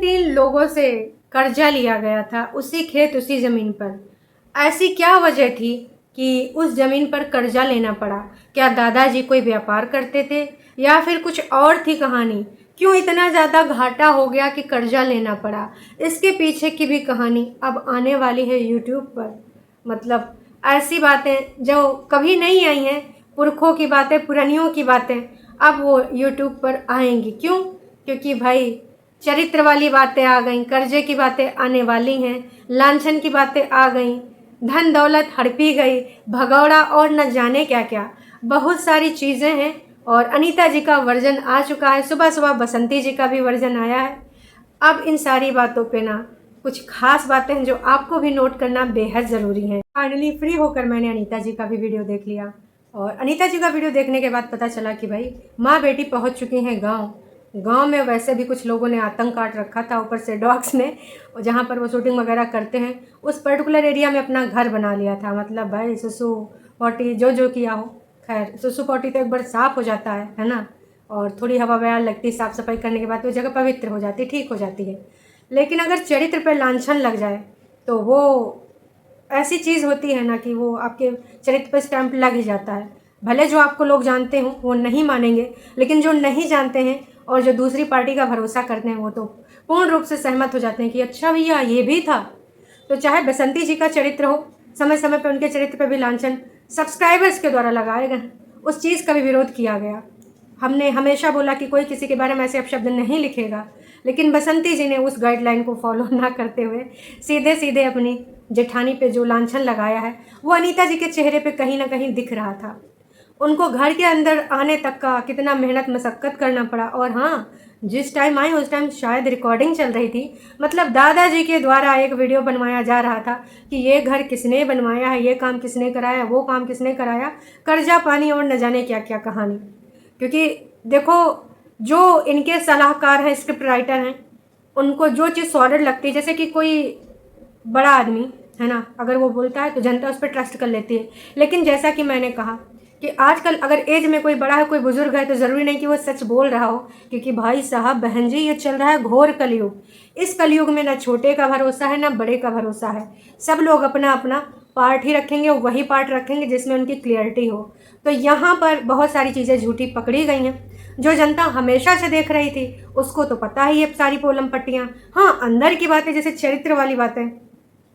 तीन लोगों से कर्जा लिया गया था, उसी खेत उसी ज़मीन पर। ऐसी क्या वजह थी कि उस ज़मीन पर कर्जा लेना पड़ा? क्या दादाजी कोई व्यापार करते थे या फिर कुछ और थी कहानी? क्यों इतना ज़्यादा घाटा हो गया कि कर्जा लेना पड़ा? इसके पीछे की भी कहानी अब आने वाली है यूट्यूब पर। मतलब ऐसी बातें जो कभी नहीं आई हैं, पुरखों की बातें, पुरानियों की बातें, अब वो यूट्यूब पर आएंगी। क्यों? क्योंकि भाई चरित्र वाली बातें आ गईं, कर्जे की बातें आने वाली हैं, लांछन की बातें आ गईं, धन दौलत हड़पी गई, भगौड़ा और न जाने क्या क्या बहुत सारी चीज़ें हैं। और अनीता जी का वर्जन आ चुका है, सुबह सुबह बसंती जी का भी वर्जन आया है। अब इन सारी बातों पे ना कुछ खास बातें हैं जो आपको भी नोट करना बेहद ज़रूरी है। फाइनली फ्री होकर मैंने अनीता जी का भी वीडियो देख लिया और अनीता जी का वीडियो देखने के बाद पता चला कि भाई माँ बेटी पहुंच चुकी हैं गांव में। वैसे भी कुछ लोगों ने आतंक काट रखा था, ऊपर से डॉग्स ने, और जहाँ पर वो शूटिंग वगैरह करते हैं उस पर्टिकुलर एरिया में अपना घर बना लिया था। मतलब भाई सुसु पॉटी जो किया हो, खैर सुसु पॉटी तो एक बार साफ़ हो जाता है ना, और थोड़ी हवा बयार लगती, साफ़ सफाई करने के बाद वो जगह पवित्र हो जाती, ठीक हो जाती है। लेकिन अगर चरित्र पर लांछन लग जाए तो वो ऐसी चीज़ होती है ना कि वो आपके चरित्र पर स्टैंप लग ही जाता है। भले जो आपको लोग जानते हों वो नहीं मानेंगे, लेकिन जो नहीं जानते हैं और जो दूसरी पार्टी का भरोसा करते हैं वो तो पूर्ण रूप से सहमत हो जाते हैं कि अच्छा भैया ये भी था। तो चाहे बसंती जी का चरित्र हो, समय समय पर उनके चरित्र पर भी लांछन सब्सक्राइबर्स के द्वारा लगाए गए, उस चीज़ का भी विरोध किया गया। हमने हमेशा बोला कि कोई किसी के बारे में ऐसे अपशब्द नहीं लिखेगा, लेकिन बसंती जी ने उस गाइडलाइन को फॉलो ना करते हुए सीधे सीधे अपनी जेठानी पे जो लांछन लगाया है वो अनीता जी के चेहरे पे कहीं ना कहीं दिख रहा था। उनको घर के अंदर आने तक का कितना मेहनत मशक्क़त करना पड़ा। और हाँ, जिस टाइम आई उस टाइम शायद रिकॉर्डिंग चल रही थी, मतलब दादाजी के द्वारा एक वीडियो बनवाया जा रहा था कि ये घर किसने बनवाया है, ये काम किसने कराया, वो काम किसने कराया, कर्जा पानी और न जाने क्या क्या कहानी। क्योंकि देखो, जो इनके सलाहकार हैं, स्क्रिप्ट राइटर हैं, उनको जो चीज़ सॉलिड लगती है, जैसे कि कोई बड़ा आदमी है ना, अगर वो बोलता है तो जनता उस पर ट्रस्ट कर लेती है। लेकिन जैसा कि मैंने कहा कि आजकल अगर एज में कोई बड़ा है, कोई बुजुर्ग है, तो ज़रूरी नहीं कि वो सच बोल रहा हो, क्योंकि भाई साहब बहन जी ये चल रहा है घोर कलयुग। इस कलयुग में ना छोटे का भरोसा है ना बड़े का भरोसा है। सब लोग अपना अपना पार्ट ही रखेंगे, वही पार्ट रखेंगे जिसमें उनकी क्लियरिटी हो। तो यहाँ पर बहुत सारी चीज़ें झूठी पकड़ी गई हैं। जो जनता हमेशा से देख रही थी उसको तो पता ही है सारी पोलम पट्टियाँ। हाँ, अंदर की बातें जैसे चरित्र वाली बातें,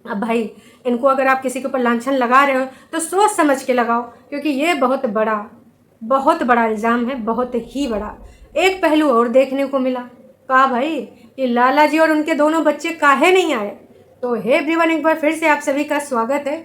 अब भाई इनको अगर आप किसी के ऊपर लांछन लगा रहे हो तो सोच समझ के लगाओ, क्योंकि ये बहुत बड़ा इल्ज़ाम है, बहुत ही बड़ा। एक पहलू और देखने को मिला, कहा भाई कि लाला जी और उनके दोनों बच्चे काहे नहीं आए। तो हे एवरीवन, एक बार फिर से आप सभी का स्वागत है।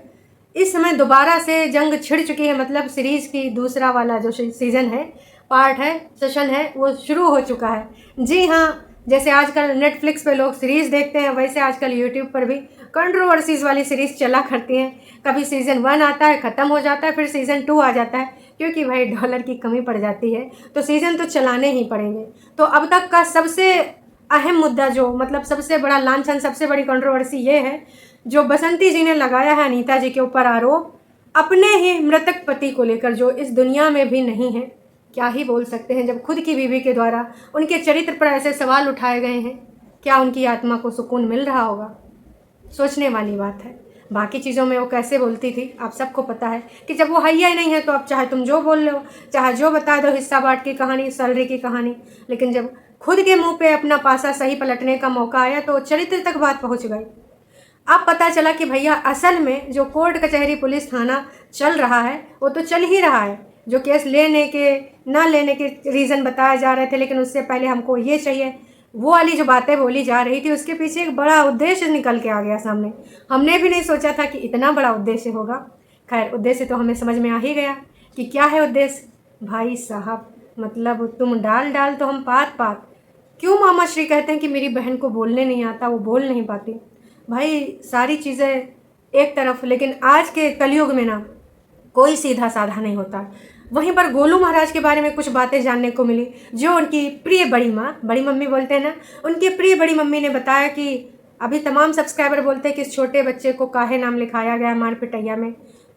इस समय दोबारा से जंग छिड़ चुकी है, मतलब सीरीज़ की दूसरा वाला जो सीज़न है, पार्ट है, सेशन है, वो शुरू हो चुका है। जी हाँ, जैसे आजकल नेटफ्लिक्स पे लोग सीरीज़ देखते हैं, वैसे आजकल यूट्यूब पर भी कंट्रोवर्सीज़ वाली सीरीज़ चला करती हैं। कभी सीज़न 1 आता है, ख़त्म हो जाता है, फिर सीज़न 2 आ जाता है, क्योंकि भाई डॉलर की कमी पड़ जाती है तो सीज़न तो चलाने ही पड़ेंगे। तो अब तक का सबसे अहम मुद्दा, जो मतलब सबसे बड़ा लांछन, सबसे बड़ी कंट्रोवर्सी ये है जो बसंती जी ने लगाया है अनीता जी के ऊपर आरोप, अपने ही मृतक पति को लेकर, जो इस दुनिया में भी नहीं है। क्या ही बोल सकते हैं जब खुद की बीवी के द्वारा उनके चरित्र पर ऐसे सवाल उठाए गए हैं। क्या उनकी आत्मा को सुकून मिल रहा होगा? सोचने वाली बात है। बाकी चीज़ों में वो कैसे बोलती थी आप सबको पता है कि जब वो हैया ही नहीं है तो अब चाहे तुम जो बोल लो, चाहे जो बता दो, हिस्सा बांट की कहानी, सैलरी की कहानी, लेकिन जब खुद के मुंह पे अपना पासा सही पलटने का मौका आया तो चरित्र तक बात पहुंच गई। अब पता चला कि भैया असल में जो कोर्ट कचहरी पुलिस थाना चल रहा है वो तो चल ही रहा है। जो केस लेने के ना लेने के रीज़न बताए जा रहे थे, लेकिन उससे पहले हमको ये चाहिए, वो वाली जो बातें बोली जा रही थी, उसके पीछे एक बड़ा उद्देश्य निकल के आ गया सामने। हमने भी नहीं सोचा था कि इतना बड़ा उद्देश्य होगा। खैर, उद्देश्य तो हमें समझ में आ ही गया कि क्या है उद्देश्य। भाई साहब, मतलब तुम डाल तो हम पात। क्यों मामा श्री कहते हैं कि मेरी बहन को बोलने नहीं आता, वो बोल नहीं पाती। भाई सारी चीज़ें एक तरफ, लेकिन आज के कलयुग में ना कोई सीधा साधा नहीं होता। वहीं पर गोलू महाराज के बारे में कुछ बातें जानने को मिली, जो उनकी प्रिय बड़ी मम्मी बोलते हैं ना, उनकी प्रिय बड़ी मम्मी ने बताया कि अभी तमाम सब्सक्राइबर बोलते हैं कि इस छोटे बच्चे को काहे नाम लिखाया गया मार पिटैया में।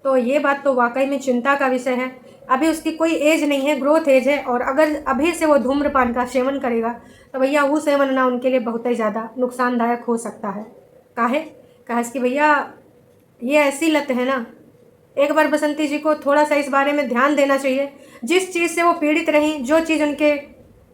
तो ये बात तो वाकई में चिंता का विषय है। अभी उसकी कोई एज नहीं है, ग्रोथ एज है, और अगर अभी से वो धूम्रपान का सेवन करेगा तो भैया वो सेवन ना उनके लिए बहुत ही ज़्यादा नुकसानदायक हो सकता है। काहे कि भैया ये ऐसी लत है ना, एक बार बसंती जी को थोड़ा सा इस बारे में ध्यान देना चाहिए। जिस चीज़ से वो पीड़ित रहीं, जो चीज़ उनके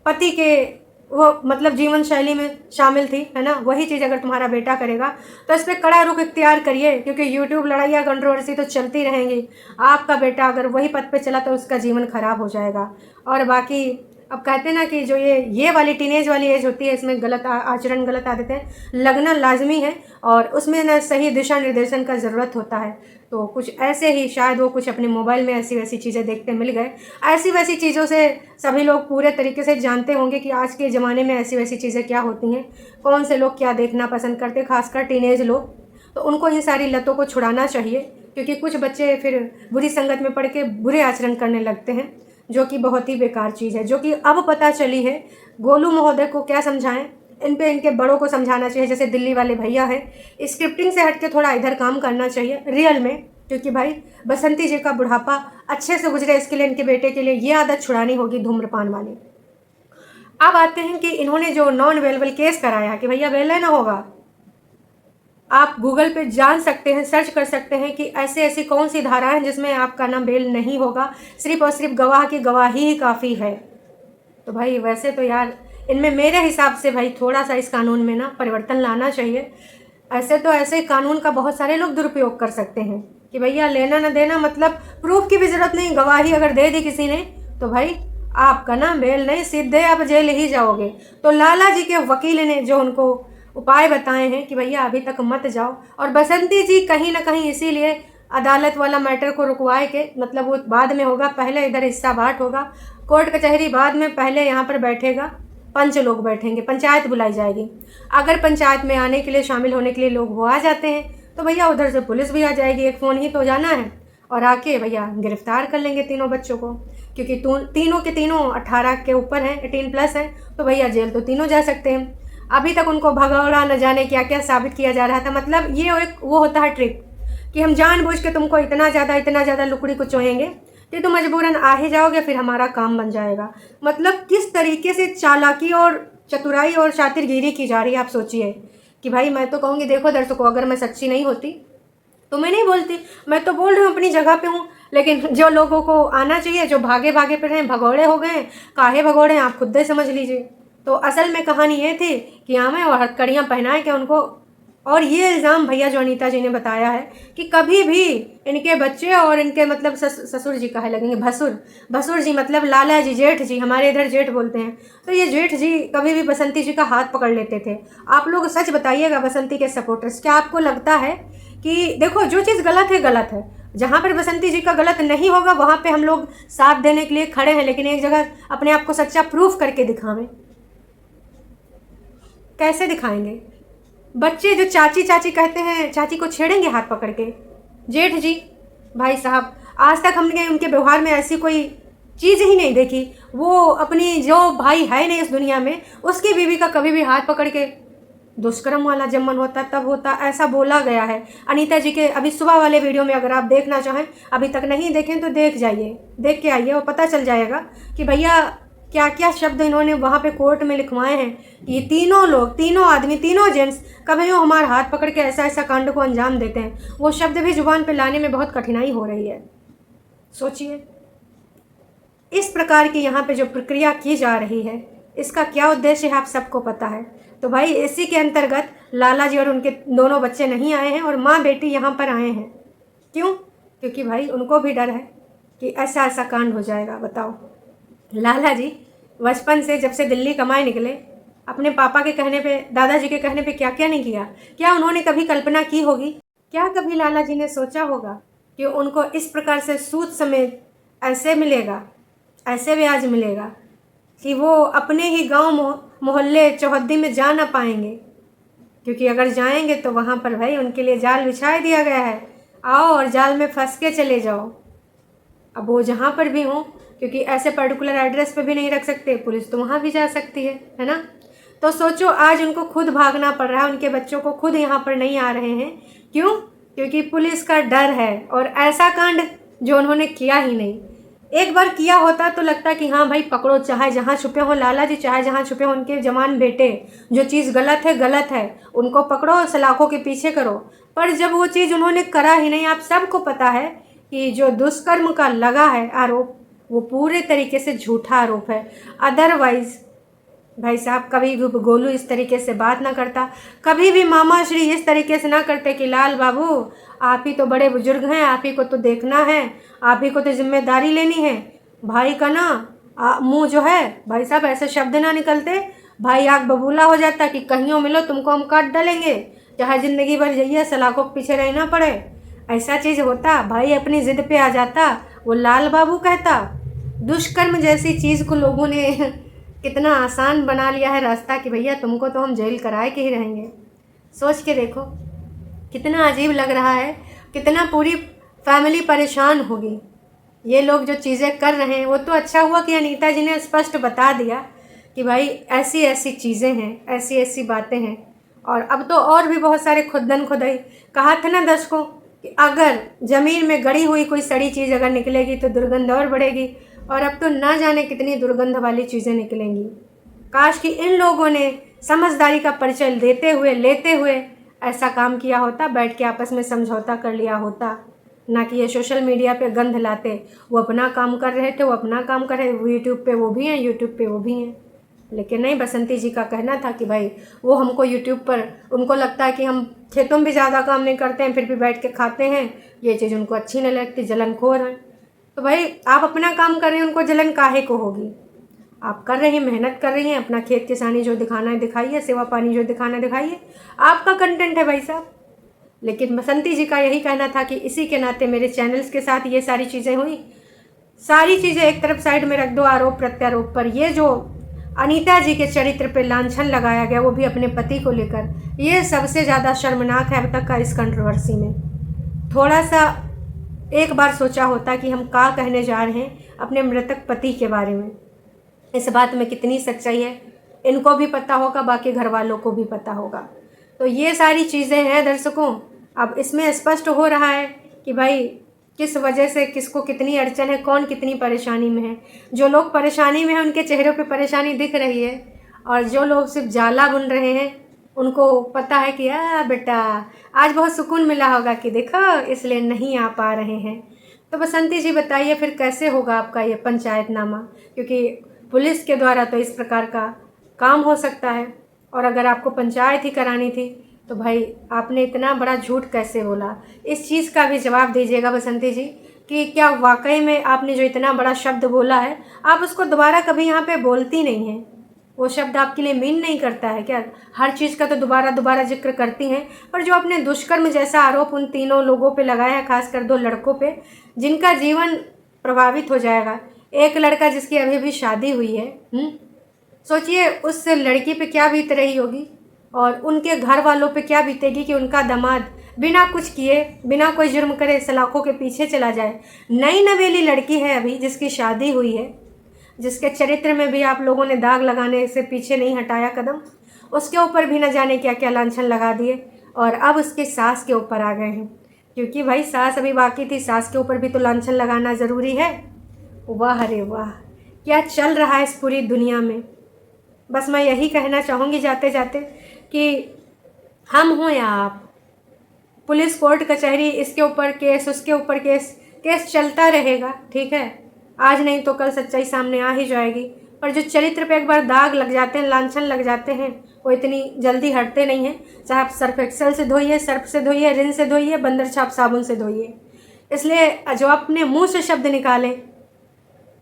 पति के वो मतलब जीवन शैली में शामिल थी, है ना, वही चीज़ अगर तुम्हारा बेटा करेगा तो इस पर कड़ा रुख इख्तियार करिए, क्योंकि यूट्यूब लड़ाइयाँ कंट्रोवर्सी तो चलती रहेंगी। आपका बेटा अगर वही पथ पे चला तो उसका जीवन खराब हो जाएगा। और बाकी अब कहते हैं ना कि जो ये वाली टीनेज वाली एज होती है, इसमें गलत आचरण, गलत आदतें लगना लाजमी है, और उसमें ना सही दिशा निर्देशन का ज़रूरत होता है। तो कुछ ऐसे ही शायद वो कुछ अपने मोबाइल में ऐसी वैसी चीज़ें देखते मिल गए। ऐसी वैसी चीज़ों से सभी लोग पूरे तरीके से जानते होंगे कि आज के ज़माने में ऐसी वैसी चीज़ें क्या होती हैं, कौन से लोग क्या देखना पसंद करते, खासकर टीनेज लोग। तो उनको इन सारी लतों को छुड़ाना चाहिए, क्योंकि कुछ बच्चे फिर बुरी संगत में पड़ के बुरे आचरण करने लगते हैं, जो कि बहुत ही बेकार चीज़ है, जो कि अब पता चली है। गोलू महोदय को क्या समझाएं, इन पे इनके बड़ों को समझाना चाहिए, जैसे दिल्ली वाले भैया हैं। स्क्रिप्टिंग से हट के थोड़ा इधर काम करना चाहिए रियल में, क्योंकि भाई बसंती जी का बुढ़ापा अच्छे से गुजरे, इसके लिए इनके बेटे के लिए ये आदत छुड़ानी होगी धूम्रपान वाली। अब आते हैं कि इन्होंने जो नॉन अवेलेबल केस कराया कि भैया बेल ना होगा, आप गूगल पे जान सकते हैं, सर्च कर सकते हैं कि ऐसे ऐसी कौन सी धाराएं हैं जिसमें आपका नाम बेल नहीं होगा, सिर्फ और सिर्फ गवाह की गवाही ही काफ़ी है। तो भाई वैसे तो यार इनमें मेरे हिसाब से भाई थोड़ा सा इस कानून में ना परिवर्तन लाना चाहिए। ऐसे तो ऐसे कानून का बहुत सारे लोग दुरुपयोग कर सकते हैं कि भैया लेना ना देना, मतलब प्रूफ की भी ज़रूरत नहीं, गवाही अगर दे दी किसी ने तो भाई आपका ना बेल नहीं, सीधे आप जेल ही जाओगे। तो लाला जी के वकील ने जो उनको उपाय बताए हैं कि भैया अभी तक मत जाओ, और बसंती जी कहीं ना कहीं इसीलिए अदालत वाला मैटर को रुकवाए के, मतलब वो बाद में होगा, पहले इधर हिस्सा बांट होगा, कोर्ट कचहरी बाद में, पहले यहाँ पर बैठेगा, पंच लोग बैठेंगे, पंचायत बुलाई जाएगी। अगर पंचायत में आने के लिए, शामिल होने के लिए लोग वो आ जाते हैं तो भैया उधर से पुलिस भी आ जाएगी, एक फ़ोन ही तो जाना है, और आके भैया गिरफ्तार कर लेंगे तीनों बच्चों को, क्योंकि तीनों के तीनों 18 के ऊपर हैं, 18+ हैं, तो भैया जेल तो तीनों जा सकते हैं। अभी तक उनको भगौड़ा न जाने क्या क्या साबित किया जा रहा था, मतलब ये एक वो होता है ट्रिक कि हम जानबूझ के तुमको इतना ज़्यादा लुकड़ी को चोएंगे कि तुम मजबूरन आ ही जाओगे, फिर हमारा काम बन जाएगा। मतलब किस तरीके से चालाकी और चतुराई और शातिरगिरी की जा रही है, आप सोचिए। कि भाई मैं तो कहूँगी, देखो दर्शकों, अगर मैं सच्ची नहीं होती तो मैं नहीं बोलती, मैं तो बोल रही हूँ अपनी जगह पे हूँ, लेकिन जो लोगों को आना चाहिए, जो भागे भागे पे हैं, भगौड़े हो गए, काहे भगौड़े हैं आप खुद ही समझ लीजिए। तो असल में कहानी ये थी कि हमें और हथकड़ियाँ पहनाए के उनको, और ये इल्ज़ाम भैया जो अनीता जी ने बताया है कि कभी भी इनके बच्चे और इनके मतलब ससुर जी कहे लगेंगे, भसुर जी मतलब लाला जी, जेठ जी, हमारे इधर जेठ बोलते हैं, तो ये जेठ जी कभी भी बसंती जी का हाथ पकड़ लेते थे। आप लोग सच बताइएगा बसंती के सपोर्टर्स, क्या आपको लगता है कि देखो जो चीज़ गलत है गलत है, जहाँ पर बसंती जी का गलत नहीं होगा वहाँ पे हम लोग साथ देने के लिए खड़े हैं, लेकिन एक जगह अपने आप को सच्चा प्रूफ करके दिखावें। कैसे दिखाएंगे? बच्चे जो चाची चाची कहते हैं, चाची को छेड़ेंगे हाथ पकड़ के? जेठ जी भाई साहब, आज तक हमने उनके व्यवहार में ऐसी कोई चीज़ ही नहीं देखी। वो अपनी जो भाई है नहीं इस दुनिया में, उसकी बीवी का कभी भी हाथ पकड़ के दुष्कर्म वाला जब मन होता तब होता, ऐसा बोला गया है अनीता जी के अभी सुबह वाले वीडियो में। अगर आप देखना चाहें, अभी तक नहीं देखें तो देख जाइए, देख के आइए, और पता चल जाएगा कि भैया क्या क्या शब्द इन्होंने वहाँ पे कोर्ट में लिखवाए हैं। ये तीनों लोग, तीनों आदमी, तीनों जेंट्स कभी वो हमारे हाथ पकड़ के ऐसा ऐसा कांड को अंजाम देते हैं, वो शब्द भी जुबान पे लाने में बहुत कठिनाई हो रही है। सोचिए, इस प्रकार की यहाँ पे जो प्रक्रिया की जा रही है, इसका क्या उद्देश्य है आप सबको पता है। तो भाई इसी के अंतर्गत लाला जी और उनके दोनों बच्चे नहीं आए हैं, और माँ बेटी यहाँ पर आए हैं। क्यों? क्योंकि भाई उनको भी डर है कि ऐसा ऐसा कांड हो जाएगा। बताओ, लाला जी बचपन से जब से दिल्ली कमाए निकले, अपने पापा के कहने पे, दादाजी के कहने पे क्या क्या नहीं किया। क्या उन्होंने कभी कल्पना की होगी? क्या कभी लाला जी ने सोचा होगा कि उनको इस प्रकार से सूद समेत ऐसे मिलेगा, ऐसे ब्याज मिलेगा कि वो अपने ही गांव मोहल्ले चौहद्दी में जा ना पाएंगे? क्योंकि अगर जाएंगे तो वहाँ पर भाई उनके लिए जाल बिछा दिया गया है, आओ और जाल में फंस के चले जाओ। अब वो जहाँ पर भी हों, क्योंकि ऐसे पर्टिकुलर एड्रेस पे भी नहीं रख सकते, पुलिस तो वहाँ भी जा सकती है ना। तो सोचो, आज उनको खुद भागना पड़ रहा है, उनके बच्चों को खुद यहाँ पर नहीं आ रहे हैं। क्यों? क्योंकि पुलिस का डर है, और ऐसा कांड जो उन्होंने किया ही नहीं। एक बार किया होता तो लगता कि हाँ भाई पकड़ो, चाहे जहाँ छुपे हों लाला जी, चाहे जहाँ छुपे हों उनके जवान बेटे, जो चीज़ गलत है उनको पकड़ो, सलाखों के पीछे करो। पर जब वो चीज़ उन्होंने करा ही नहीं, आप सबको पता है कि जो दुष्कर्म का लगा है आरोप, वो पूरे तरीके से झूठा आरोप है। अदरवाइज़ भाई साहब कभी भी गोलू इस तरीके से बात ना करता, कभी भी मामा श्री इस तरीके से ना करते कि लाल बाबू आप ही तो बड़े बुजुर्ग हैं, आप ही को तो देखना है, आप ही को तो जिम्मेदारी लेनी है। भाई का ना मुंह जो है भाई साहब ऐसे शब्द ना निकलते, भाई आग बबूला हो जाता कि कहीं मिलो तुमको हम काट डालेंगे, चाहे ज़िंदगी भर जाइए सलाखों के पीछे रहना पड़े। ऐसा चीज़ होता, भाई अपनी ज़िद पे आ जाता, वो लाल बाबू कहता। दुष्कर्म जैसी चीज़ को लोगों ने कितना आसान बना लिया है रास्ता कि भैया तुमको तो हम जेल कराए के ही रहेंगे। सोच के देखो कितना अजीब लग रहा है, कितना पूरी फैमिली परेशान होगी। ये लोग जो चीज़ें कर रहे हैं, वो तो अच्छा हुआ कि अनीता जी ने स्पष्ट बता दिया कि भाई ऐसी ऐसी चीज़ें हैं, ऐसी ऐसी बातें हैं। और अब तो और भी बहुत सारे खुद्दन खुदाई, कहा था ना दर्शकों कि अगर ज़मीन में गड़ी हुई कोई सड़ी चीज़ अगर निकलेगी तो दुर्गंध और बढ़ेगी, और अब तो ना जाने कितनी दुर्गंध वाली चीज़ें निकलेंगी। काश कि इन लोगों ने समझदारी का परिचय लेते हुए ऐसा काम किया होता, बैठ के आपस में समझौता कर लिया होता, ना कि ये सोशल मीडिया पे गंध लाते। वो अपना काम कर रहे थे, वो अपना काम कर रहे, वो यूट्यूब पे वो भी हैं, यूट्यूब पे वो भी हैं। लेकिन नहीं, बसंती जी का कहना था कि भाई वो हमको यूट्यूब पर, उनको लगता है कि हम खेतों में भी ज़्यादा काम नहीं करते हैं फिर भी बैठ के खाते हैं, ये चीज़ उनको अच्छी नहीं लगती, जलनखोर हैं। तो भाई आप अपना काम कर रहे हैं, उनको जलन काहे को होगी? आप कर रही हैं, मेहनत कर रही हैं, अपना खेत किसानी जो दिखाना है दिखाइए, सेवा पानी जो दिखाना है दिखाइए, आपका कंटेंट है भाई साहब। लेकिन बसंती जी का यही कहना था कि इसी के नाते मेरे चैनल्स के साथ ये सारी चीज़ें हुई, सारी चीज़ें एक तरफ साइड में रख दो आरोप प्रत्यारोप पर। ये जो अनीता जी के चरित्र पे लांछन लगाया गया, वो भी अपने पति को लेकर, ये सबसे ज़्यादा शर्मनाक है अब तक का इस कंट्रोवर्सी में। थोड़ा सा एक बार सोचा होता कि हम क्या कहने जा रहे हैं अपने मृतक पति के बारे में, इस बात में कितनी सच्चाई है इनको भी पता होगा, बाकी घर वालों को भी पता होगा। तो ये सारी चीज़ें हैं दर्शकों। अब इसमें स्पष्ट हो रहा है कि भाई किस वजह से किसको कितनी अड़चन है, कौन कितनी परेशानी में है। जो लोग परेशानी में हैं उनके चेहरों पे परेशानी दिख रही है, और जो लोग सिर्फ जाला बुन रहे हैं उनको पता है कि बेटा आज बहुत सुकून मिला होगा कि देखो इसलिए नहीं आ पा रहे हैं। तो बसंती जी बताइए फिर कैसे होगा आपका ये पंचायतनामा, क्योंकि पुलिस के द्वारा तो इस प्रकार का काम हो सकता है, और अगर आपको पंचायत ही करानी थी तो भाई आपने इतना बड़ा झूठ कैसे बोला? इस चीज़ का भी जवाब दीजिएगा बसंती जी कि क्या वाकई में आपने जो इतना बड़ा शब्द बोला है आप उसको दोबारा कभी यहाँ पे बोलती नहीं हैं? वो शब्द आपके लिए मीन नहीं करता है क्या? हर चीज़ का तो दोबारा जिक्र करती हैं, पर जो आपने दुष्कर्म जैसा आरोप उन तीनों लोगों पे लगाया है, खासकर 2 लड़कों पे जिनका जीवन प्रभावित हो जाएगा, एक लड़का जिसकी अभी भी शादी हुई है, सोचिए उस लड़की पे क्या बीत रही होगी, और उनके घर वालों पे क्या बीतेगी कि उनका दामाद बिना कुछ किए, बिना कोई जुर्म करे सलाखों के पीछे चला जाए। नई नवेली लड़की है अभी जिसकी शादी हुई है, जिसके चरित्र में भी आप लोगों ने दाग लगाने से पीछे नहीं हटाया कदम, उसके ऊपर भी न जाने क्या क्या लांछन लगा दिए, और अब उसके सास के ऊपर आ गए हैं, क्योंकि भाई सास अभी बाकी थी, सास के ऊपर भी तो लांछन लगाना ज़रूरी है। वाह रे वाह, क्या चल रहा है इस पूरी दुनिया में। बस मैं यही कहना चाहूँगी जाते जाते कि हम हों या आप, पुलिस कोर्ट कचहरी इसके ऊपर केस, उसके ऊपर केस चलता रहेगा, ठीक है। आज नहीं तो कल सच्चाई सामने आ ही जाएगी, पर जो चरित्र पे एक बार दाग लग जाते हैं, लांछन लग जाते हैं, वो इतनी जल्दी हटते नहीं हैं। चाहे आप सर्फ एक्सेल से धोइए, सर्फ से धोइए, रिन से धोइए, बंदर छाप साबुन से धोइए। इसलिए जो अपने मुँह से शब्द निकाले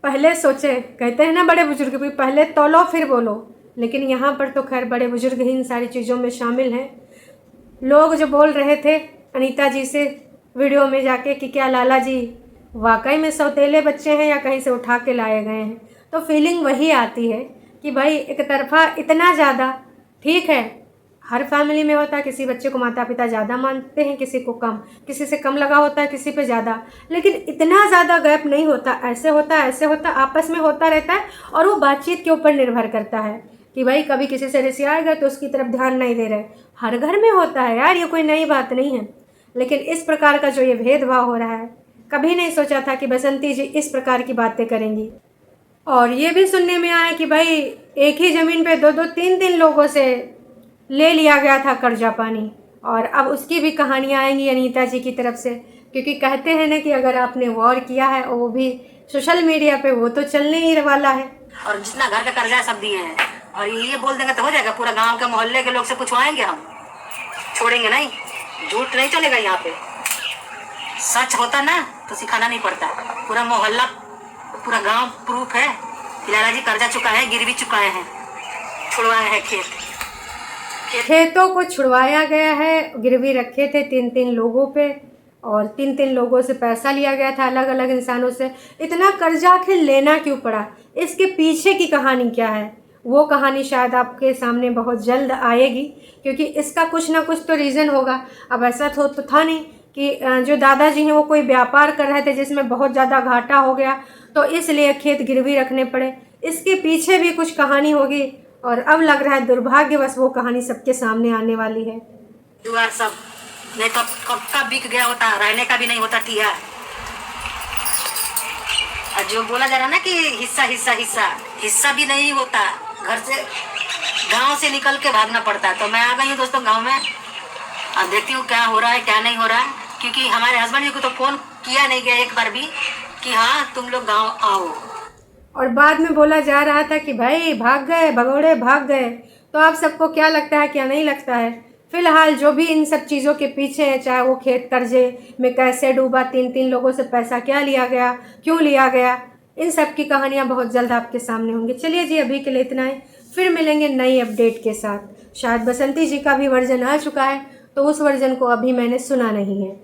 पहले सोचे, कहते हैं ना बड़े बुजुर्ग भी, पहले तौलो फिर बोलो। लेकिन यहाँ पर तो खैर बड़े बुजुर्ग ही इन सारी चीज़ों में शामिल हैं। लोग जो बोल रहे थे अनीता जी से वीडियो में जाके कि क्या लाला जी वाकई में सौतेले बच्चे हैं या कहीं से उठा के लाए गए हैं, तो फीलिंग वही आती है कि भाई एक तरफा इतना ज़्यादा, ठीक है हर फैमिली में होता है, किसी बच्चे को माता पिता ज़्यादा मानते हैं, किसी को कम, किसी से कम लगा होता है, किसी पे ज़्यादा, लेकिन इतना ज़्यादा गैप नहीं होता। ऐसे होता आपस में होता रहता है, और वो बातचीत के ऊपर निर्भर करता है कि भाई कभी किसी से रिसिया गए तो उसकी तरफ ध्यान नहीं दे रहे। हर घर में होता है यार, ये कोई नई बात नहीं है। लेकिन इस प्रकार का जो ये भेदभाव हो रहा है, कभी नहीं सोचा था कि बसंती जी इस प्रकार की बातें करेंगी। और ये भी सुनने में आया कि भाई एक ही ज़मीन पे दो दो तीन तीन लोगों से ले लिया गया था कर्जा पानी, और अब उसकी भी कहानियाँ आएंगी अनीता जी की तरफ से, क्योंकि कहते हैं ना कि अगर आपने वॉर किया है और वो भी सोशल मीडिया पे, वो तो चलने ही वाला है। और जितना घर का कर्जा सब दिए हैं, और ये बोल देंगे तो हो जाएगा, पूरा गांव के मोहल्ले के लोग से पूछवाएंगे, हम छोड़ेंगे नहीं, झूठ नहीं चलेगा यहाँ पे। सच होता ना तो सिखाना नहीं पड़ता, पूरा मोहल्ला पूरा गांव प्रूफ है कि लाला जी कर्जा चुकाए हैं, गिरवी चुकाए हैं, छुड़वाए हैं खेतों को छुड़वाया गया है, गिरवी रखे थे तीन तीन लोगों पे, और तीन तीन लोगों से पैसा लिया गया था, अलग अलग इंसानों से। इतना कर्जा आखिर लेना क्यों पड़ा, इसके पीछे की कहानी क्या है, वो कहानी शायद आपके सामने बहुत जल्द आएगी, क्योंकि इसका कुछ ना कुछ तो रीज़न होगा। अब ऐसा तो था नहीं कि जो दादाजी हैं वो कोई व्यापार कर रहे थे जिसमें बहुत ज़्यादा घाटा हो गया तो इसलिए खेत गिरवी रखने पड़े। इसके पीछे भी कुछ कहानी होगी, और अब लग रहा है दुर्भाग्यवश वो कहानी सबके सामने आने वाली है। दुआर सब नहीं तो कब का बिक गया होता, रहने का भी नहीं होता ठिया। और जो बोला जा रहा ना कि हिस्सा हिस्सा हिस्सा हिस्सा भी नहीं होता, घर से गांव से निकल के भागना पड़ता है। तो मैं आ गई हूँ दोस्तों गांव में, अब देखती हूँ क्या हो रहा है क्या नहीं हो रहा है, क्योंकि हमारे हस्बैंड जी को तो फोन किया नहीं गया एक बार भी कि हाँ तुम लोग गांव आओ। और बाद में बोला जा रहा था कि भाई भाग गए, भगोड़े भाग गए। तो आप सबको क्या लगता है, क्या नहीं लगता है? फिलहाल जो भी इन सब चीज़ों के पीछे है, चाहे वो खेत कर्जे में कैसे डूबा, तीन तीन लोगों से पैसा क्या लिया गया, क्यों लिया गया, इन सब की कहानियाँ बहुत जल्द आपके सामने होंगी। चलिए जी, अभी के लिए इतना ही, फिर मिलेंगे नई अपडेट के साथ। शायद बसंती जी का भी वर्जन आ चुका है, तो उस वर्जन को अभी मैंने सुना नहीं है।